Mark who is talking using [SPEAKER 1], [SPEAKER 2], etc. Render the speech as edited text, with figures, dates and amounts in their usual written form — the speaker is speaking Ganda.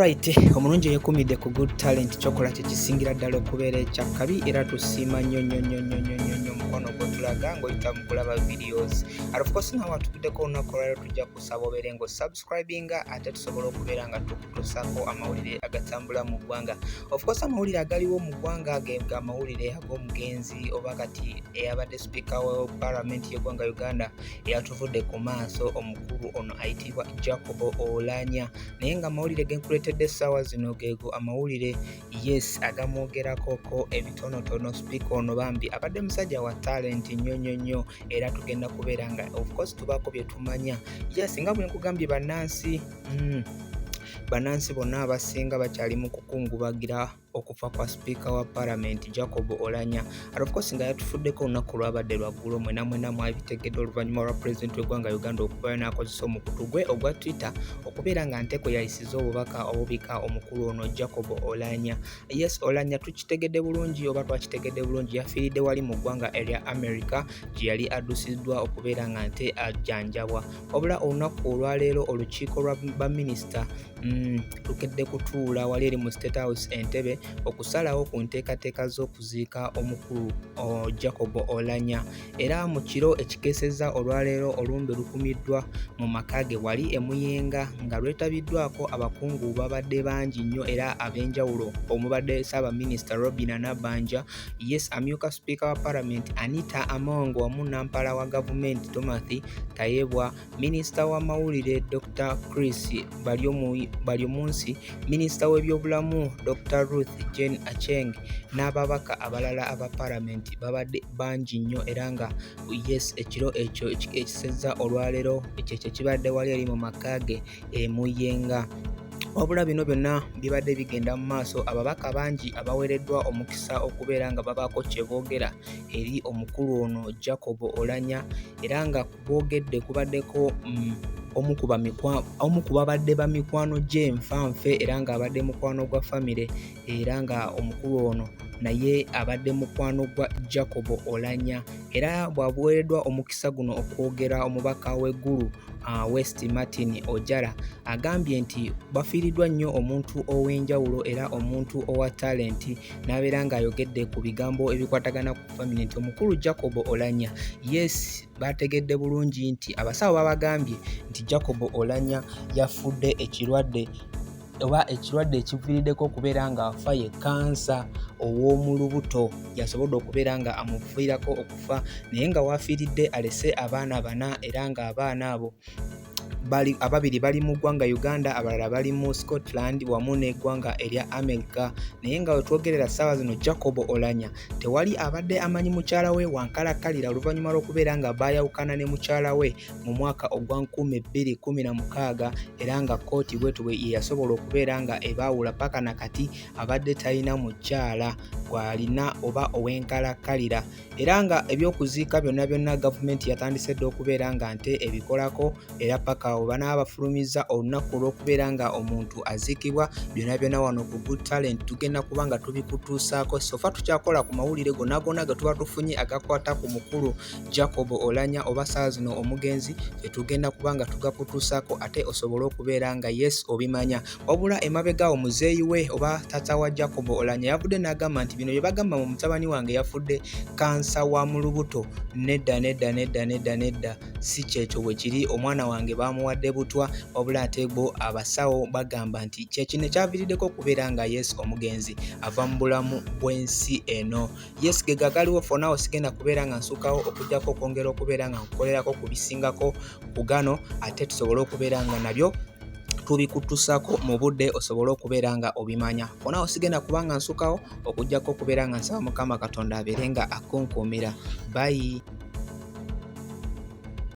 [SPEAKER 1] Alright, omulungi yekumidde ku Good Talent kyokola kyekisingira ddala okubeera ekyakkabi era tusiima nnyo mukono gw'otulaga ng'oyita mu kulaba videos. Of course nawe watuguddeko olunaku olwaleero tujja kusaba obeere ng'osubscribinga ate tusobole okubeera nga tukutuusaako amawulire agatambula mu ggwanga. Of course amawulire agaliwo mu ggwanga ge amawulire ag'omugenzi oba kati eyabadde Speaker wa Parliament y'eggwanga Uganda eyatuvudde ku maaso omukulu ono ayitibwa Jacob Oulanyah. Naye nga amawulire genkuleetedde essaawa zino geego amawulire agamwogerakoko ebitonotono. Speaker ono bambi abadde musajja wa talent nnyo era tugenda kubeera nga of course tubaako bye tumanya. Nga bwe nkugambye bannansi bonna abasinga bakyali mu kukungubagira okufa kwa Speaker wa Parliament Jacob Oulanyah. Of course nga yatufuddeko olunaku lwabadde lwaggulo mwena mwabitegedde oluvannyuma lwa President w'eggwanga Uganda okubayo n'akozesa omukutu gwe ogwa Twitter okubeera nga Nteko yayisiza obubaka obubika omukulu ono Jacob Oulanyah. Oulanyah tukitegedde bulungi oba twakitegedde bulungi yafiiridde wali mu ggwanga erya America gye yali addusiddwa okubeera nga nte ajjanjabwa. Wabula olunaku olwaleero olukiiko lwa baminisita lukedde kutuula wali eri mu State House Entebbe okusalawo ku nteekateeka z'okuziika omukulu Jacob Oulanyah. Era mu kiro ekikeesezza olwaleero olumbe lukumiddwa mu maka ge wali e Muyenga nga lwetabiddwako abakungu babadde bangi nnyo era ab'enjawulo omubadde Ssaabaminisita Robinah Nabbanja, amyuka Speaker wa Parliament Anita Among wamu nampala wa gavumenti Timothy Tayebwa, Minisita w'amawulire Dr. Chris Baryomunsi, Minisita w'ebyobulamu Dr. Ruth Jane Acheng n'ababaka abalala aba Parliament babadde bangi nnyo era nga ekiro ekyo ekisezza olwaleero ekyo kibadde wali eri mu maka ge e Muyenga. Wabula bino byonna bibadde bigenda mu maaso, ababaka bangi abaweereddwa omukisa okubeera nga babaako kye boogera eri omukulu ono Jacob Oulanyah era nga boogedde kubaddeko omu ku babadde ba mikwano gye nfanfe era ng'abadde mukwano gwa famire era nga omukulu ono naye abadde mukwano gwa Jacob Oulanyah era bwabuweereddwa omukisa guno okwogera omubaka w'eggulu West Martin Ojala agambye nti bafiiriddwa nnyo omuntu ow'enjawulo era omuntu owa talenti n'abeera ng'ayogedde ku bigambo ebikwatagana ku famire nti omukulu Jacob Oulanyah bategedde bulungi nti abasawo babagambye nti Jacob Oulanyah yafudde ekirwadde ekiviiriddeko okubeera ng'afa ye kansa ow'omu lubuto yasobodde okubeera nga amuviirako okufa naye nga wafiiridde alese abaana bana era ng'abaana abo ababiri bali mu ggwanga Uganda abalala bali mu Scotland wamu n'eggwanga erya America. Naye nga wetwogerera ssaawa zino Jacob Oulanyah tewali abadde amanyi mukyala we wankalakkalira oluvannyuma lw'okubeera nga baayawukana ne mukyala we mu mwaka ogwa 2016 era nga kkooti bwetu bwe yasobola okubeera nga ebaawula paka na kati abadde talina mukyala gw'alina oba ow'enkalakkalira era nga ebyokuziika byonna gavumenti yatandise dda okubeera nga nte ebikolako era paka oba n'abafulumiza olunaku olw'okubeera nga omuntu aziikibwa byonna wano ku Good Talent tugenda kuba nga tubikutuusaako sofa tukyakola ku mawulire gonna ge tuba tufunye agakwata ku mukulu Jacob Oulanyah oba ssaawa zino omugenzi tugenda kuba nga tugakutuusaako ate osobole okubeera nga obimanya. Wabula emabega omuzeeyi we oba tata wa Jacob Oulanyah yavudde n'agamba nti bino bye bagamba mu mutabani wange yafudde kansa wa mu lubuto nedda si kyekyo bwe kiri, omwana wange bamuwadde butwa wabula ate bo abasawo bagamba nti kyekino ekyaviiriddeko okubeera nga omugenzi ava mu bulamu bw'ensi eno. Ge gagaliwo for now sigenda kubeera nga nsukawo okujjako okwongera okubeera nga nkukolerako ku bisingako ku gano ate tusobole okubeera nga nabyo tubikutuusako mu budde osobole okubeera nga obimanya. Onawo sigenda kubanga nsukawo okujjako okubeera nga nsaba Mukama Katonda abeere nga akunkuumira. Bye.